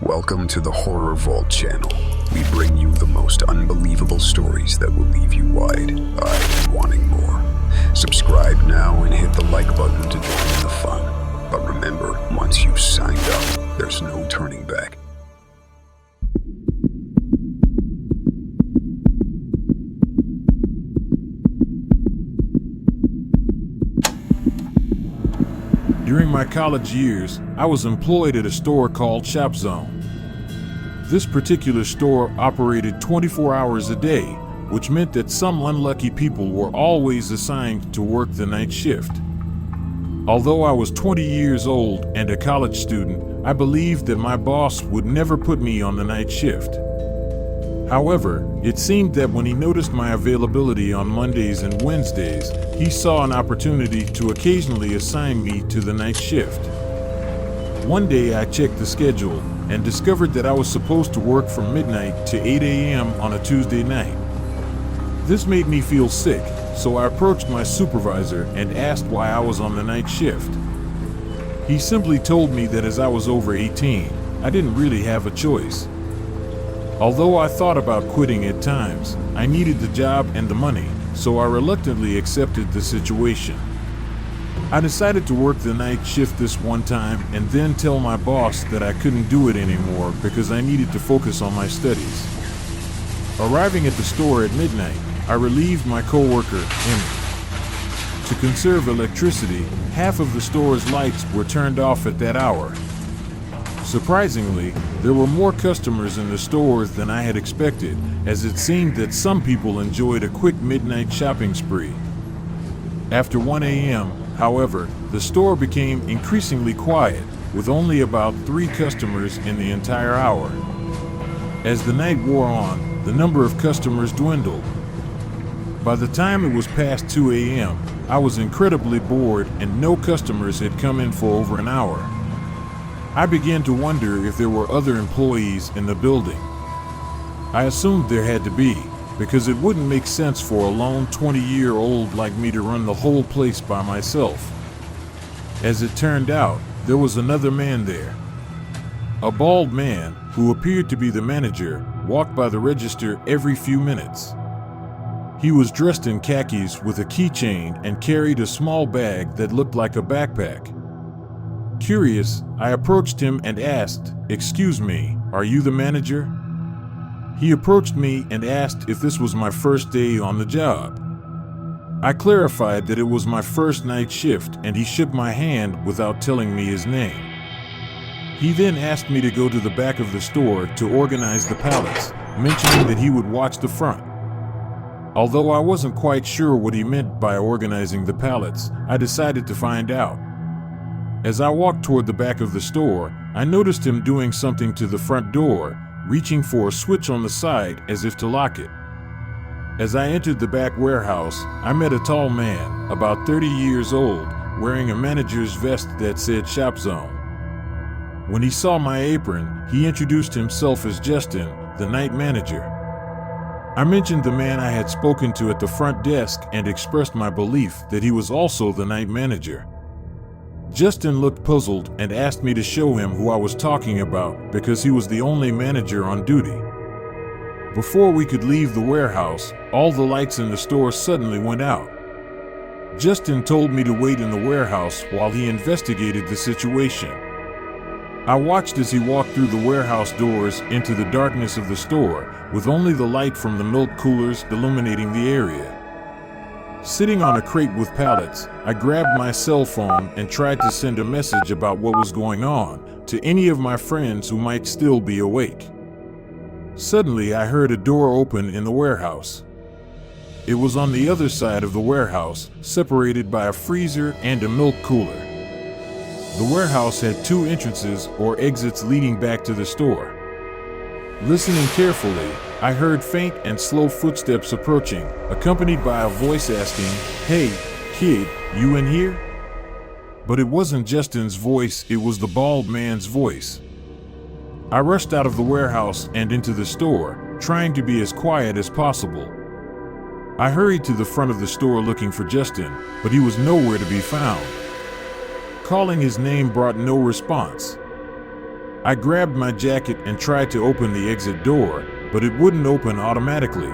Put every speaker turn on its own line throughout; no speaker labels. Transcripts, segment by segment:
Welcome to the Horror Vault channel. We bring you the most unbelievable stories that will leave you wide-eyed wanting more. Subscribe now and hit the like button to join in the fun. But remember, once you've signed up, there's no turning back.
During my college years, I was employed at a store called Shop Zone. This particular store operated 24 hours a day, which meant that some unlucky people were always assigned to work the night shift. Although I was 20 years old and a college student, I believed that my boss would never put me on the night shift. However, it seemed that when he noticed my availability on Mondays and Wednesdays, he saw an opportunity to occasionally assign me to the night shift. One day I checked the schedule and discovered that I was supposed to work from midnight to 8 a.m. on a Tuesday night. This made me feel sick, so I approached my supervisor and asked why I was on the night shift. He simply told me that as I was over 18, I didn't really have a choice. Although I thought about quitting at times, I needed the job and the money, so I reluctantly accepted the situation. I decided to work the night shift this one time and then tell my boss that I couldn't do it anymore because I needed to focus on my studies. Arriving at the store at midnight, I relieved my coworker, Emmy. To conserve electricity, half of the store's lights were turned off at that hour. Surprisingly, there were more customers in the stores than I had expected, as it seemed that some people enjoyed a quick midnight shopping spree. After 1 a.m., however, the store became increasingly quiet, with only about 3 customers in the entire hour. As the night wore on, the number of customers dwindled. By the time it was past 2 a.m., I was incredibly bored and no customers had come in for over an hour. I began to wonder if there were other employees in the building. I assumed there had to be, because it wouldn't make sense for a lone 20-year-old like me to run the whole place by myself. As it turned out, there was another man there. A bald man, who appeared to be the manager, walked by the register every few minutes. He was dressed in khakis with a keychain and carried a small bag that looked like a backpack. Curious, I approached him and asked, "Excuse me, are you the manager?" He approached me and asked if this was my first day on the job. I clarified that it was my first night shift and he shook my hand without telling me his name. He then asked me to go to the back of the store to organize the pallets, mentioning that he would watch the front. Although I wasn't quite sure what he meant by organizing the pallets, I decided to find out. As I walked toward the back of the store, I noticed him doing something to the front door, reaching for a switch on the side as if to lock it. As I entered the back warehouse, I met a tall man, about 30 years old, wearing a manager's vest that said Shop Zone. When he saw my apron, he introduced himself as Justin, the night manager. I mentioned the man I had spoken to at the front desk and expressed my belief that he was also the night manager. Justin looked puzzled and asked me to show him who I was talking about because he was the only manager on duty. Before we could leave the warehouse, all the lights in the store suddenly went out. Justin told me to wait in the warehouse while he investigated the situation. I watched as he walked through the warehouse doors into the darkness of the store, with only the light from the milk coolers illuminating the area. Sitting on a crate with pallets, I grabbed my cell phone and tried to send a message about what was going on to any of my friends who might still be awake. Suddenly, I heard a door open in the warehouse. It was on the other side of the warehouse, separated by a freezer and a milk cooler. The warehouse had 2 entrances or exits leading back to the store. Listening carefully, I heard faint and slow footsteps approaching, accompanied by a voice asking, "Hey, kid, you in here?" But it wasn't Justin's voice, it was the bald man's voice. I rushed out of the warehouse and into the store, trying to be as quiet as possible. I hurried to the front of the store looking for Justin, but he was nowhere to be found. Calling his name brought no response. I grabbed my jacket and tried to open the exit door, but it wouldn't open automatically.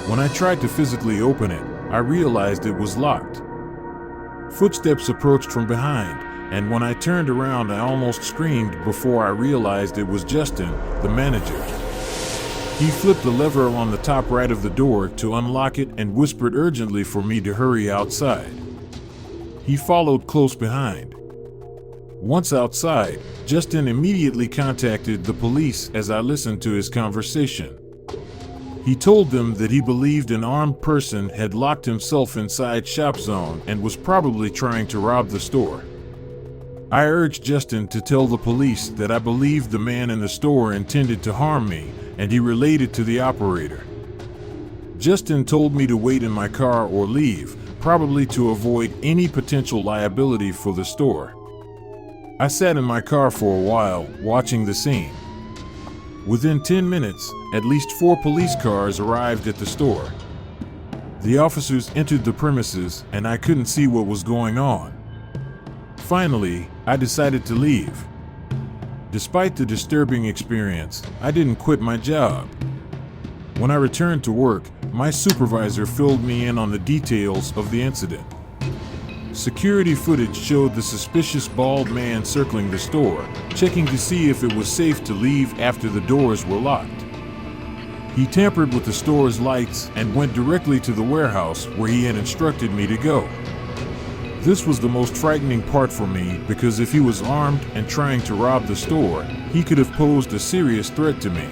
When I tried to physically open it, I realized it was locked. Footsteps approached from behind, and when I turned around, I almost screamed before I realized it was Justin, the manager. He flipped the lever on the top right of the door to unlock it and whispered urgently for me to hurry outside. He followed close behind. Once outside, Justin immediately contacted the police as I listened to his conversation. He told them that he believed an armed person had locked himself inside Shop Zone and was probably trying to rob the store. I urged Justin to tell the police that I believed the man in the store intended to harm me, and he related to the operator. Justin told me to wait in my car or leave, probably to avoid any potential liability for the store. I sat in my car for a while, watching the scene. Within 10 minutes, at least 4 police cars arrived at the store. The officers entered the premises, and I couldn't see what was going on. Finally, I decided to leave. Despite the disturbing experience, I didn't quit my job. When I returned to work, my supervisor filled me in on the details of the incident. Security footage showed the suspicious bald man circling the store, checking to see if it was safe to leave after the doors were locked. He tampered with the store's lights and went directly to the warehouse where he had instructed me to go. This was the most frightening part for me because if he was armed and trying to rob the store, he could have posed a serious threat to me.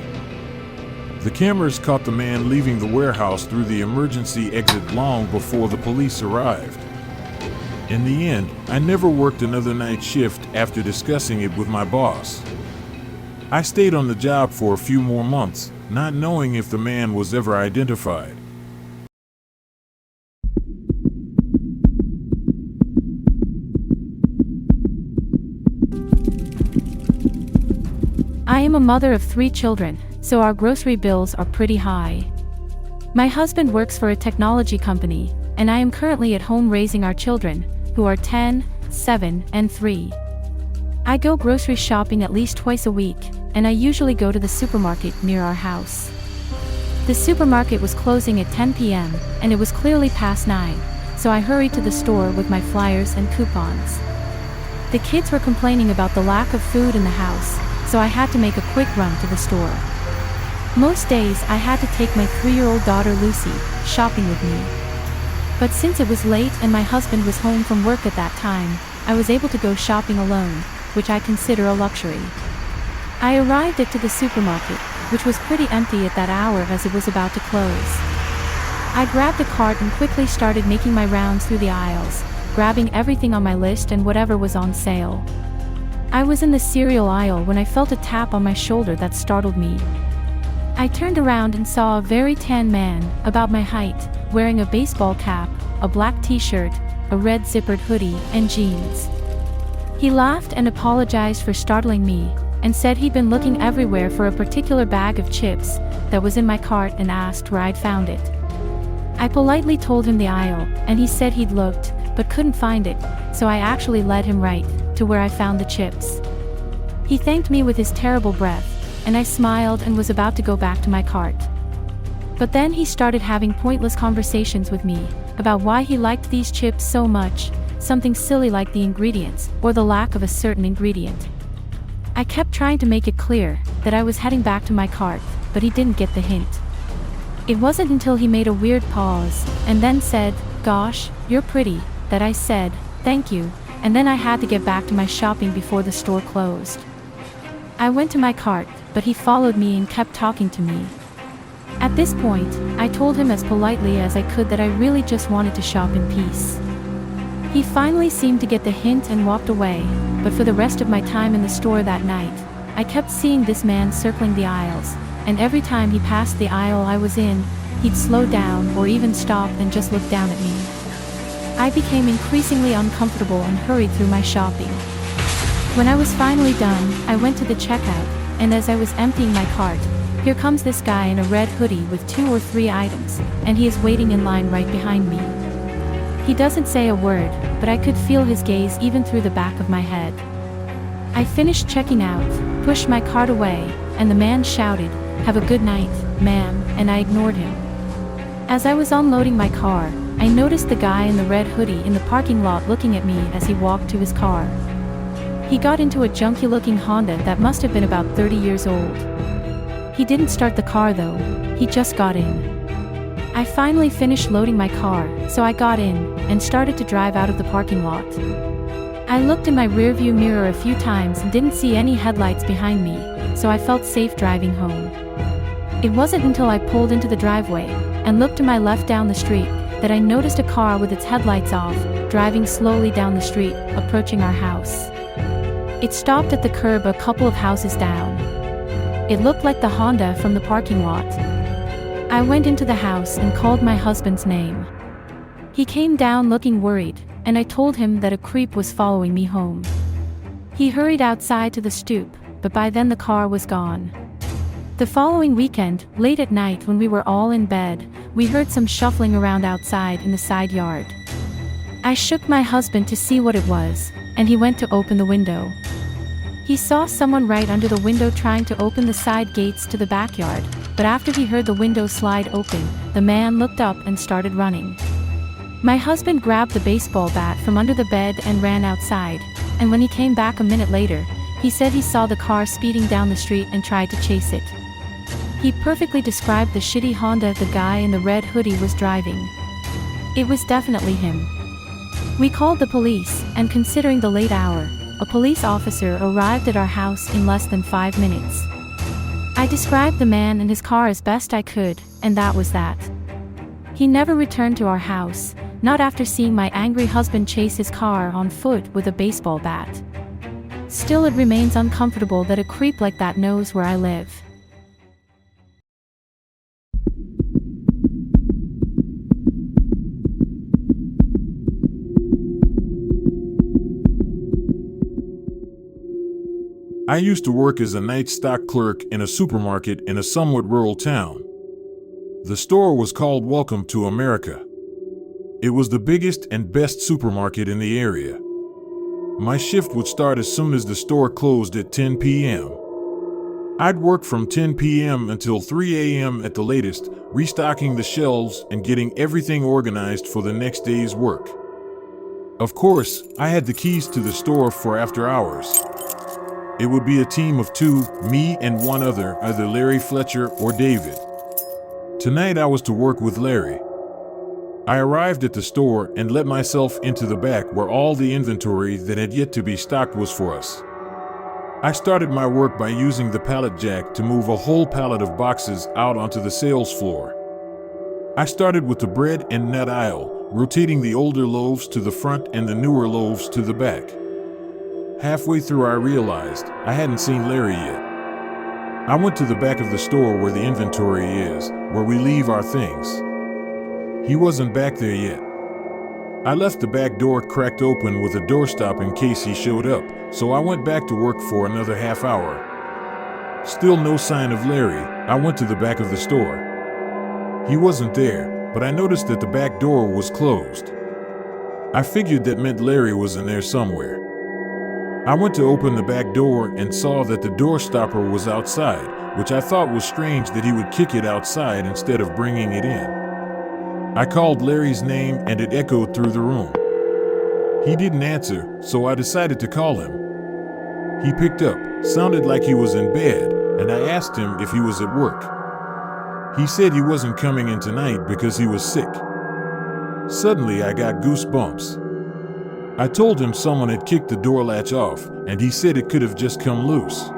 The cameras caught the man leaving the warehouse through the emergency exit long before the police arrived. In the end, I never worked another night shift after discussing it with my boss. I stayed on the job for a few more months, not knowing if the man was ever identified.
I am a mother of 3 children, so our grocery bills are pretty high. My husband works for a technology company, and I am currently at home raising our children, who are 10, 7, and 3. I go grocery shopping at least twice a week, and I usually go to the supermarket near our house. The supermarket was closing at 10 p.m., and it was clearly past 9, so I hurried to the store with my flyers and coupons. The kids were complaining about the lack of food in the house, so I had to make a quick run to the store. Most days I had to take my 3-year-old daughter Lucy shopping with me. But since it was late and my husband was home from work at that time, I was able to go shopping alone, which I consider a luxury. I arrived at the supermarket, which was pretty empty at that hour as it was about to close. I grabbed a cart and quickly started making my rounds through the aisles, grabbing everything on my list and whatever was on sale. I was in the cereal aisle when I felt a tap on my shoulder that startled me. I turned around and saw a very tan man, about my height, wearing a baseball cap, a black t-shirt, a red zippered hoodie, and jeans. He laughed and apologized for startling me, and said he'd been looking everywhere for a particular bag of chips that was in my cart and asked where I'd found it. I politely told him the aisle, and he said he'd looked, but couldn't find it, so I actually led him right to where I found the chips. He thanked me with his terrible breath, and I smiled and was about to go back to my cart. But then he started having pointless conversations with me about why he liked these chips so much, something silly like the ingredients or the lack of a certain ingredient. I kept trying to make it clear that I was heading back to my cart, but he didn't get the hint. It wasn't until he made a weird pause and then said, "Gosh, you're pretty," that I said, "Thank you," and then I had to get back to my shopping before the store closed. I went to my cart, but he followed me and kept talking to me. At this point, I told him as politely as I could that I really just wanted to shop in peace. He finally seemed to get the hint and walked away, but for the rest of my time in the store that night, I kept seeing this man circling the aisles, and every time he passed the aisle I was in, he'd slow down or even stop and just look down at me. I became increasingly uncomfortable and hurried through my shopping. When I was finally done, I went to the checkout, and as I was emptying my cart, here comes this guy in a red hoodie with 2 or 3 items, and he is waiting in line right behind me. He doesn't say a word, but I could feel his gaze even through the back of my head. I finished checking out, pushed my cart away, and the man shouted, "Have a good night, ma'am," and I ignored him. As I was unloading my car, I noticed the guy in the red hoodie in the parking lot looking at me as he walked to his car. He got into a junky-looking Honda that must have been about 30 years old. He didn't start the car though, he just got in. I finally finished loading my car, so I got in, and started to drive out of the parking lot. I looked in my rearview mirror a few times and didn't see any headlights behind me, so I felt safe driving home. It wasn't until I pulled into the driveway, and looked to my left down the street, that I noticed a car with its headlights off, driving slowly down the street, approaching our house. It stopped at the curb a couple of houses down. It looked like the Honda from the parking lot. I went into the house and called my husband's name. He came down looking worried, and I told him that a creep was following me home. He hurried outside to the stoop, but by then the car was gone. The following weekend, late at night when we were all in bed, we heard some shuffling around outside in the side yard. I shook my husband to see what it was, and he went to open the window. He saw someone right under the window trying to open the side gates to the backyard, but after he heard the window slide open, the man looked up and started running. My husband grabbed the baseball bat from under the bed and ran outside, and when he came back a minute later, he said he saw the car speeding down the street and tried to chase it. He perfectly described the shitty Honda the guy in the red hoodie was driving. It was definitely him. We called the police, and considering the late hour, a police officer arrived at our house in less than 5 minutes. I described the man and his car as best I could, and that was that. He never returned to our house, not after seeing my angry husband chase his car on foot with a baseball bat. Still, it remains uncomfortable that a creep like that knows where I live.
I used to work as a night stock clerk in a supermarket in a somewhat rural town. The store was called Welcome to America. It was the biggest and best supermarket in the area. My shift would start as soon as the store closed at 10 p.m. I'd work from 10 p.m. until 3 a.m. at the latest, restocking the shelves and getting everything organized for the next day's work. Of course, I had the keys to the store for after hours. It would be a team of 2, me and one other, either Larry Fletcher or David. Tonight I was to work with Larry. I arrived at the store and let myself into the back where all the inventory that had yet to be stocked was for us. I started my work by using the pallet jack to move a whole pallet of boxes out onto the sales floor. I started with the bread and nut aisle, rotating the older loaves to the front and the newer loaves to the back. Halfway through I realized I hadn't seen Larry yet. I went to the back of the store where the inventory is, where we leave our things. He wasn't back there yet. I left the back door cracked open with a doorstop in case he showed up, so I went back to work for another half hour. Still no sign of Larry. I went to the back of the store. He wasn't there, but I noticed that the back door was closed. I figured that meant Larry was in there somewhere. I went to open the back door and saw that the door stopper was outside, which I thought was strange that he would kick it outside instead of bringing it in. I called Larry's name and it echoed through the room. He didn't answer, so I decided to call him. He picked up, sounded like he was in bed, and I asked him if he was at work. He said he wasn't coming in tonight because he was sick. Suddenly I got goosebumps. I told him someone had kicked the door latch off, and he said it could have just come loose.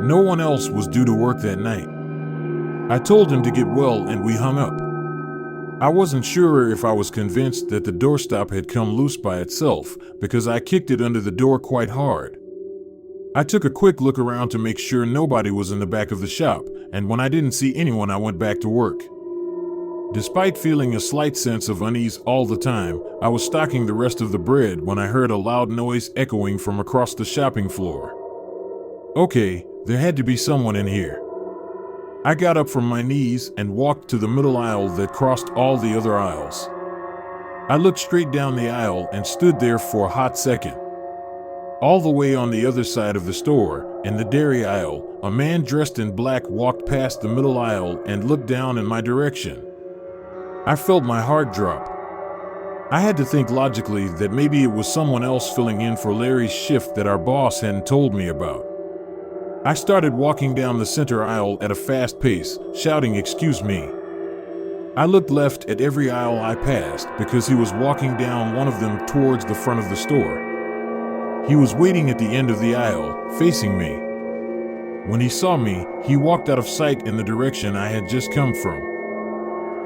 No one else was due to work that night. I told him to get well and we hung up. I wasn't sure if I was convinced that the doorstop had come loose by itself because I kicked it under the door quite hard. I took a quick look around to make sure nobody was in the back of the shop, and when I didn't see anyone, I went back to work. Despite feeling a slight sense of unease all the time, I was stocking the rest of the bread when I heard a loud noise echoing from across the shopping floor. Okay, there had to be someone in here. I got up from my knees and walked to the middle aisle that crossed all the other aisles. I looked straight down the aisle and stood there for a hot second. All the way on the other side of the store, in the dairy aisle, a man dressed in black walked past the middle aisle and looked down in my direction. I felt my heart drop. I had to think logically that maybe it was someone else filling in for Larry's shift that our boss hadn't told me about. I started walking down the center aisle at a fast pace, shouting, "Excuse me." I looked left at every aisle I passed because he was walking down one of them towards the front of the store. He was waiting at the end of the aisle, facing me. When he saw me, he walked out of sight in the direction I had just come from.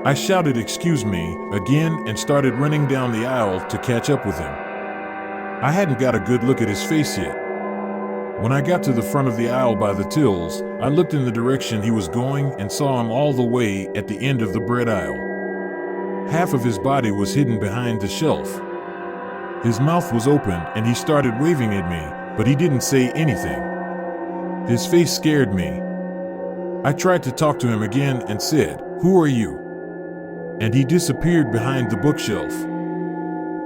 I shouted, "Excuse me," again and started running down the aisle to catch up with him. I hadn't got a good look at his face yet. When I got to the front of the aisle by the tills, I looked in the direction he was going and saw him all the way at the end of the bread aisle. Half of his body was hidden behind the shelf. His mouth was open and he started waving at me, but he didn't say anything. His face scared me. I tried to talk to him again and said, "Who are you?" And he disappeared behind the bookshelf.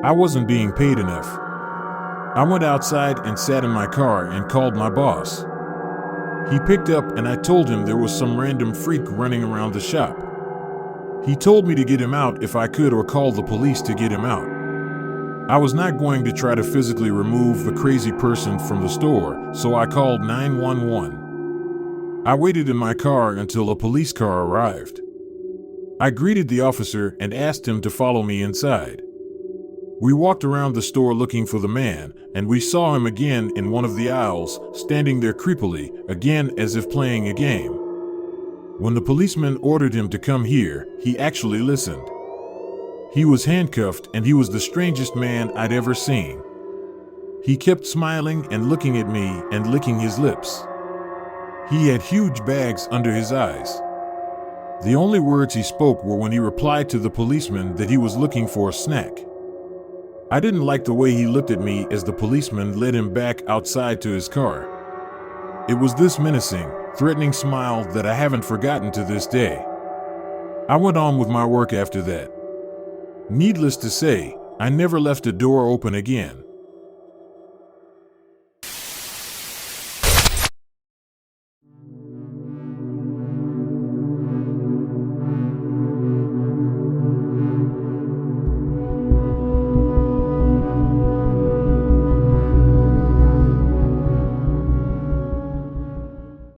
I wasn't being paid enough. I went outside and sat in my car and called my boss. He picked up and I told him there was some random freak running around the shop. He told me to get him out if I could or call the police to get him out. I was not going to try to physically remove the crazy person from the store, so I called 911. I waited in my car until a police car arrived. I greeted the officer and asked him to follow me inside. We walked around the store looking for the man, and we saw him again in one of the aisles, standing there creepily, again as if playing a game. When the policeman ordered him to come here, he actually listened. He was handcuffed and he was the strangest man I'd ever seen. He kept smiling and looking at me and licking his lips. He had huge bags under his eyes. The only words he spoke were when he replied to the policeman that he was looking for a snack. I didn't like the way he looked at me as the policeman led him back outside to his car. It was this menacing, threatening smile that I haven't forgotten to this day. I went on with my work after that. Needless to say, I never left a door open again.